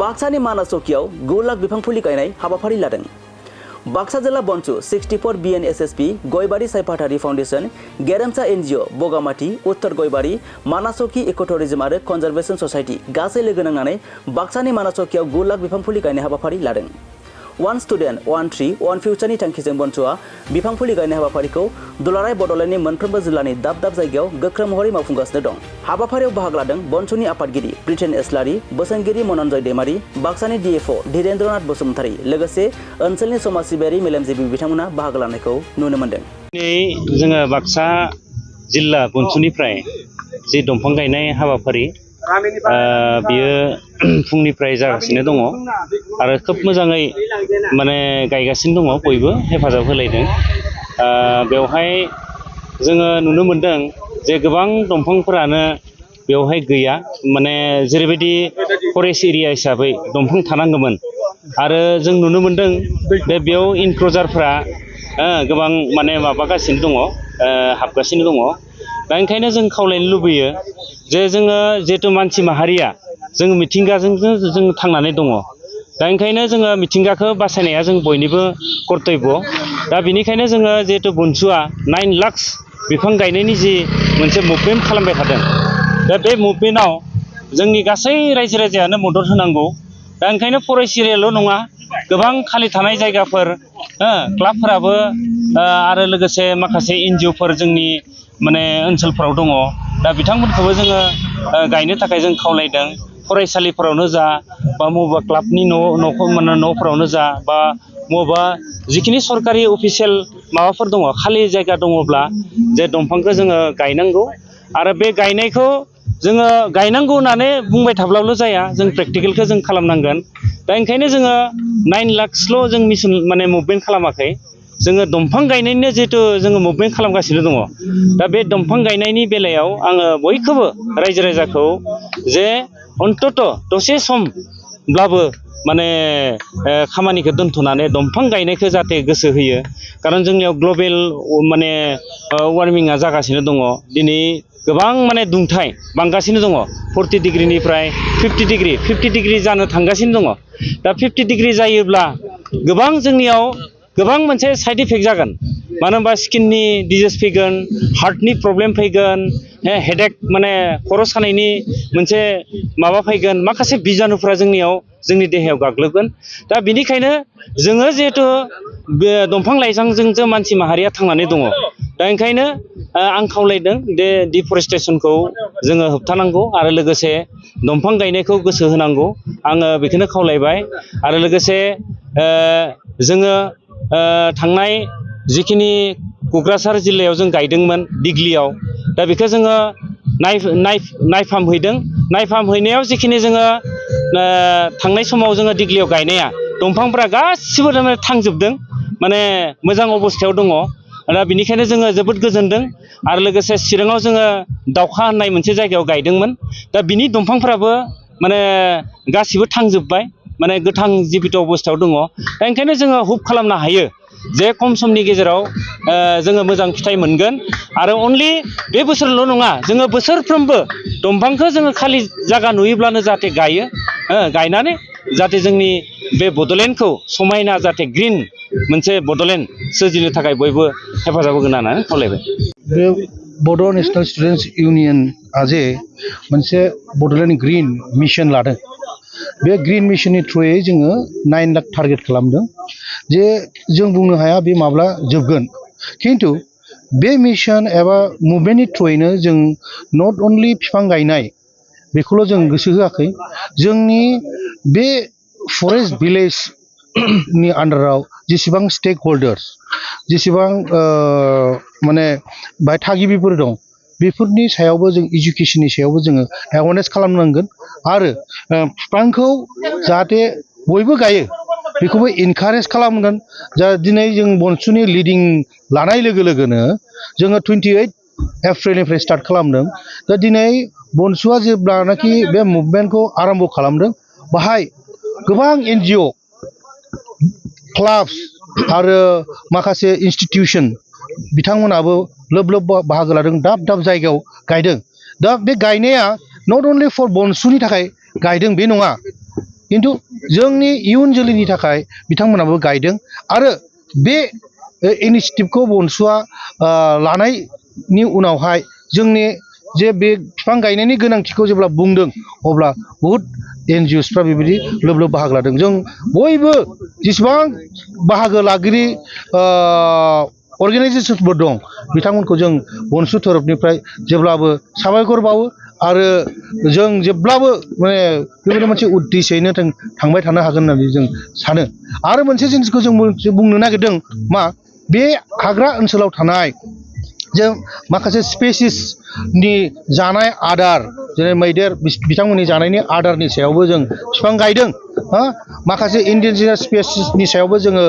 बाक्सानि मानास चौकियाव 9 लाख बिफां फुलि गायनाय हाबाफारि लादों। बाक्सा जिल्ला बनसु 64 BNSSP गयबारि सायफाथारि फाउन्डेसन गेरेमसा NGO बगामाटी उत्तर गयबारि मानास चौकी इकोटुरिज्म आरो कनजारभेशन ससाइटि गासै लोगो नांनानै बाक्सानि मानास चौकियाव 9 लाख बिफां फुलि गायनाय हाबाफारि लादों। वन स्टुडेन्ट वन ट्री वन फिउचारनि थांखिजों बनसुआ बिफां फुलि गायनाय हाबाफारिखौ दुलाराय बड'लेण्डनि मोनफ्रोमबो जिल्लानि दाब दाब जायगायाव गोख्रों महरै मावफुंगासिनो दं। हाबाफारियाव बाहागो लादों बनसुनि आफादगिरि ब्रिटेन इस्लारि, बोसोनगिरि मनन्जय दैमारि, बाक्सानि DFO धीरेन्द्रनाथ बसुमतारी लोगोसे ओनसोलनि समाज सिबियारि मेलेमजिबि बिथांमोना बाहागो लानायखौ नुनो मोन्दों। जोङो बाक्सा जिल्ला बनसुनिफ्राय जि दंफां गायनाय हाबाफारि बियो फुंनिफ्राय जागासिनो दङ आरो खोब मोजाङै माने गायगासिनो दङ, बयबो हेफाजाब होलायदों। बेवहाय जोङो नुनो मोन्दों जे गोबां दंफांफोरानो बेवहाय गैया, माने जेरैबायदि फरेस्ट एरिया हिसाबै दंफां थानांगौमोन आरो जों नुनो मोन्दों बेयाव इनक्ल'जारफ्रा गोबां माने माबागासिनो दङ, हाबगासिनो दङ। दा ओंखायनो जों खावलायनो लुबैयो जे जोङो जिहेथु मानसि माहारिया जों मिथिंगाजों जों थांनानै दङ। दा ओंखायनो जोङो मिथिंगाखौ बासायनाया जों बयनिबो कर्तब्य। दा बेनिखायनो जोङो जिहेतु बनसुआ 9 लाख बिफां गायनायनि जि मोनसे मुभमेन्ट खालामबाय थादों, दा बे मुभमेन्टआव जोंनि गासै रायजो राजायानो मदद होनांगौ। दा ओंखायनो फरेस्ट एरियाल' नङा, गोबां खालि थानाय जायगाफोर क्लाबफोराबो आरो लोगोसे माखासे NGOफोर जोंनि माने ओनसोलफोराव दङ। दा बिथांमोनखौबो जोङो गायनो थाखाय जों खावलायदों। फरायसालिफोरावनो जा बा बबेबा क्लाबनि न'फोरावनो जा बा बबेबा जिखिनि सरकारि अफिसियेल माबाफोर दङ, खालि जायगा दङब्ला जे दंफांखौ जोङो गायनांगौ। आरो बे गायनायखौ जोङो गायनांगौ होननानै बुंबाय थाब्लाल' जाया, जों प्रेक्टिकेलखौ जों खालामनांगोन। दा ओंखायनो जोङो 9 लाखसल' जों मिसन माने मुभमेन्ट खालामाखै, जोङो दंफां गायनायनिनो जिहेतु जोङो मुभमेन्ट खालामगासिनो दङ। दा बे दंफां गायनायनि बेलायाव आङो बयखौबो रायजो राजाखौ जे अन्तत' दसे समब्लाबो माने खामानिखौ दोनथ'नानै दंफां गायनायखौ जाहाथे गोसो होयो। खारन जोंनियाव ग्लबेल माने वार्मिंआ जागासिनो दङ। दिनै गोबां माने दुंथाय बांगासिनो दङ, 40 डिग्रिनिफ्राय 50 डिग्रि जानो थांगासिनो दङ। दा 50 डिग्रि जायोब्ला गोबां जोंनियाव गोबां मोनसे साइड इफेक्ट जागोन। मानो होनबा स्किननि डिजिज फैगोन, हार्टनि प्रब्लेम फैगोन, हेडेक माने खर' सानायनि मोनसे माबा फैगोन, माखासे बिजानुफ्रा जोंनि देहायाव गाग्लोबगोन। दा बेनिखायनो जोङो जिहेथु बे दंफां लाइफांजोंसो मानसि माहारिया थांनानै दङ। दा ओंखायनो आं खावलायदों जे डिफरेस्टेसनखौ जोङो होबथानांगौ आरो लोगोसे दंफां गायनायखौ गोसो होनांगौ। आङो बेखौनो खावलायबाय। आरो लोगोसे जोङो थांनाय जिखिनि क'क्राझार जिल्लायाव जों गायदोंमोन दिग्लियाव, दा बेखौ जोङो नायफामहैदों। नायफामहैनायाव जिखिनि जोङो थांनाय समाव जोङो दिग्लियाव गायनाया दंफांफ्रा गासिबो थांजोबदों, माने मोजां अबस्थायाव दङ। दा बेनिखायनो जोङो जोबोद गोजोनदों। आरो लोगोसे चिराङाव जोङो दावखा होननाय मोनसे जायगायाव गायदोंमोन। दा बिनि दंफांफ्राबो माने गासिबो थांजोब्बाय, माने गोथां जिबित अबस्थायाव दङ। दा ओंखायनो जोङो हुप खालामनो हायो जे खम समनि गेजेराव जोङो मोजां फिथाइ मोनगोन। आरो अनलि बे बोसोरल' नङा, जोङो बोसोरफ्रोमबो दंफांखौ जोङो खालि जायगा नुयोब्लानो जाहाथे गायो, गायनानै जाहाथे जोंनि बे बड'लेण्डखौ समायना जाहाथे ग्रिन मोनसे बड'लेण्ड सोरजिनो थाखाय बयबो हेफाजाब होगोन होननानै खावलायबाय। बे बड' नेसनेल स्टुडेन्टस इउनियनआ जे मोनसे बड'लेण्ड ग्रिन मिशन लादों, बे ग्रिन मिशननि थ्रुयै जोङो 9 लाख टारगेट खालामदों। जे जों बुंनो हाया बे माब्ला जोबगोन, खिन्थु बे मिशन एबा मुभमेन्टनि थ्रुयैनो जों नट अनलि बिफां गायनाय बेखौल' जों गोसो होआखै, जोंनि बे फरेस्ट भिलेजनि आन्डाराव जेसेबां स्टेक हल्डार्स, जेसेबां माने बाय थागिबिफोर दं, बेफोरनि सायावबो जों इडुकेसननि सायावबो जोङो एवारनेस खालामनांगोन। आरो बिफांखौ जाहाथे बयबो गायो बेखौबो इनकारेज खालामगोन। जा दिनै जों बनसुनि लिडिं लानाय लोगो लोगोनो जोङो 28 एप्रिलनिफ्राय स्टार्ट खालामदों। दा दिनै बनसुआ जेब्लानाखि बे मुभमेन्टखौ आरम्भ खालामदों, बाहाय गोबां NGO, क्लाब्स आरो माखासे इन्स्टिटिउसन बिथांमोनाबो लोब लोब बाहागो लादों, दाब दाब जायगायाव गायदों। दा बे गायनाया नट अनलि फर बनसुनि थाखाय गायदों बे नङा, खिन्थु जोंनि इयुन जोलैनि थाखाय बिथांमोनाबो गायदों आरो बे इनिसियेटिभखौ बनसुआ लानायनि उनावहाय जोंनि जे बे बिफां गायनायनि गोनांथिखौ जेब्ला बुंदों अब्ला बहुद NGOsफ्रा बेबायदि लोब लोब बाहागो लादों। जों बयबो जेसेबां बाहागो लागिरि अर्गेनाइजेसनफोर दं बिथांमोनखौ जों बनसु तरफनिफ्राय जेब्लाबो साबायखर बावो आरो जों जेब्लाबो माने बेबायदि मोनसे उद्देश्ययैनो थांबाय थानो हागोन होननानै जों सानो। आरो मोनसे जिनिसखौ जों बुंनो नागिरदों मा बे हाग्रा ओनसोलाव थानाय जों माखासे स्पेसिसनि जानाय आदार जेरै मैदेर बिथांमोननि जानायनि आदारनि सायावबो जों बिफां गायदों। माखासे इन्डिजिनियास स्पेसिसनि सायावबो जोङो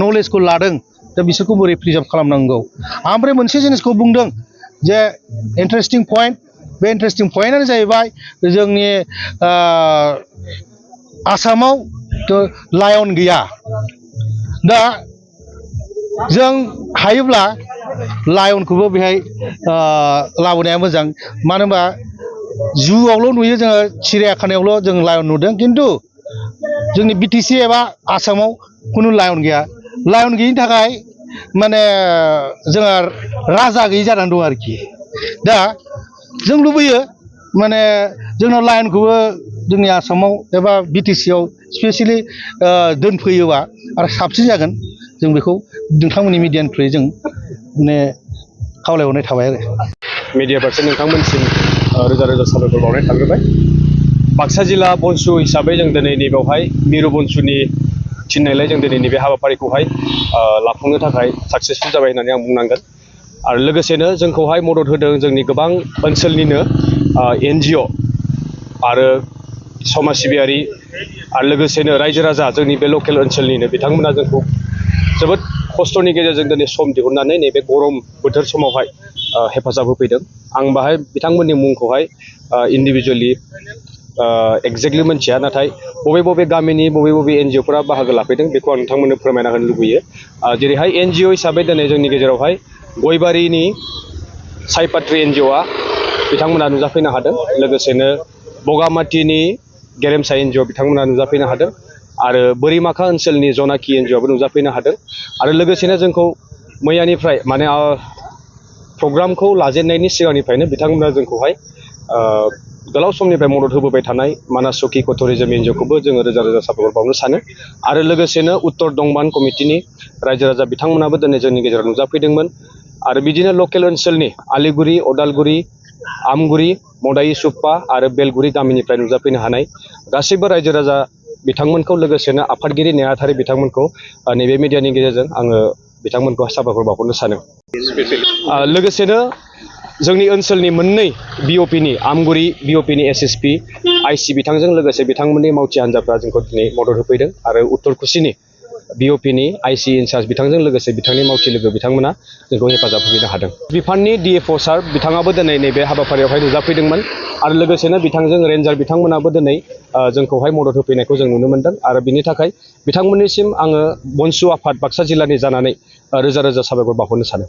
नलेजखौ लादों दा बिसोरखौ बोरै प्रिजार्भ खालामनांगौ। ओमफ्राय मोनसे जिनिसखौ बुंदों जे इन्टारेस्टिं पइन्ट, बे इन्टारेस्टिं पइन्टआनो जाहैबाय जोंनि आसामाव लायन गैया। दा जों हायोब्ला लायनखौबो बेहाय लाबोनाया मोजां। मानो होनबा जुआवल' नुयो जोङो, सिरियाखानायावल' जों लायन नुदों, खिन्थु जोंनि BTC एबा आसामाव खुनु लायन गैया। लायन गैयिनि थाखाय माने जोंहा राजा गैयि जानानै दं आरोखि। दा जों लुबैयो माने जोंनाव लायनखौबो जोंनि आसामाव एबा BTCआव स्पेसियेलि दोनफैयोबा आरो साबसिन जागोन। जों बेखौ नोंथांमोननि मिडियानिफ्राय जों माने खावलायहरनाय थाबाय आरो। मिडिया फारसे नोंथांमोनसिम रोजा रोजा साबायखर बावनाय थाग्रोबाय। बाक्सा जिल्ला बनसु हिसाबै जों दिनै नैबेवहाय मिरु बनसुनि थिननायलाय जों दिनै नैबे हाबाफारिखौहाय लाफुंनो थाखाय साक्सेसफुल जाबाय होननानै आं बुंनांगोन। आरो लोगोसेनो जोंखौहाय मदद होदों जोंनि गोबां ओनसोलनिनो NGO आरो समाज सिबियारि आरो लोगोसेनो रायजो राजा जोंनि बे लकेल ओनसोलनिनो बिथांमोना जोंखौ जोबोद खस्थ'नि गेजेरजों दिनै सम दिहुननानै नैबे गरम बोथोर समावहाय हेफाजाब होफैदों। आं बाहाय बिथांमोननि मुंखौहाय इन्डिभिजुवेलि एक्जेक्टलि मोनथिया, नाथाय बबे बबे गामिनि बबे बबे NGOफोरा बाहागो लाफैदों बेखौ आं नोंथांमोननो फोरमायना होनो लुबैयो। जेरैहाय NGO हिसाबै दिनै जोंनि गेजेरावहाय गयबारिनि सायपात्रि NGOआ बिथांमोना नुजाफैनो हादों। लोगोसेनो बगामाथिनि गेरेमसा NGO बिथांमोना नुजाफैनो हादों आरो बोरिमाखा ओनसोलनि जनाखि NGOआबो नुजाफैनो हादों। आरो लोगोसेनो जोंखौ मैयानिफ्राय माने प्रग्रामखौ लाजेननायनि सिगांनिफ्रायनो बिथांमोना जोंखौहाय गोलाव समनिफ्राय मदद होबोबाय थानाय मानास चौकी इक'टुरिजम NGOखौबो जोङो रोजा रोजा साबायखर बावनो सानो। आरो लोगोसेनो उत्तर दंबान कमिटिनि रायजो राजा बिथांमोनाबो दिनै जोंनि गेजेराव नुजाफैदोंमोन। आरो बिदिनो लकेल ओनसोलनि आलिगुरि, अदालगुरि, आमगुरि, मदायि सुप्पा आरो बेलगुरि गामिनिफ्राय नुजाफैनो हानाय गासैबो रायजो राजा बिथांमोनखौ लोगोसेनो आफादगिरि नेहाथारि बिथांमोनखौ नैबे मिडियानि गेजेरजों आङो बिथांमोनखौ साबायखर बावहरनो सानो। लोगोसेनो जोंनि ओनसोलनि मोननै BOPनि आमगुरि BOPनि SSP IC बिथांजों लोगोसे बिथांमोननि मावथि हान्जाफ्रा जोंखौ दिनै मदद होफैदों। आरो उत्तर कुसिनि BOPनि IC इनचार्ज बिथांजों लोगोसे बिथांनि मावथि लोगो बिथांमोना जोंखौ हेफाजाब होफैनो हादों। बिफाननि DFO सार बिथाङाबो दिनै नैबे हाबाफारियावहाय नुजाफैदोंमोन आरो लोगोसेनो बिथांजों रेन्जार बिथांमोनाबो दिनै जोंखौहाय मदद होफैनायखौ जों नुनो मोनदों। आरो बिनि थाखाय बिथांमोननिसिम आङो बनसु आफाद बाक्सा जिल्लानि जानानै रोजा रोजा साबायखर बावहरनो सानो।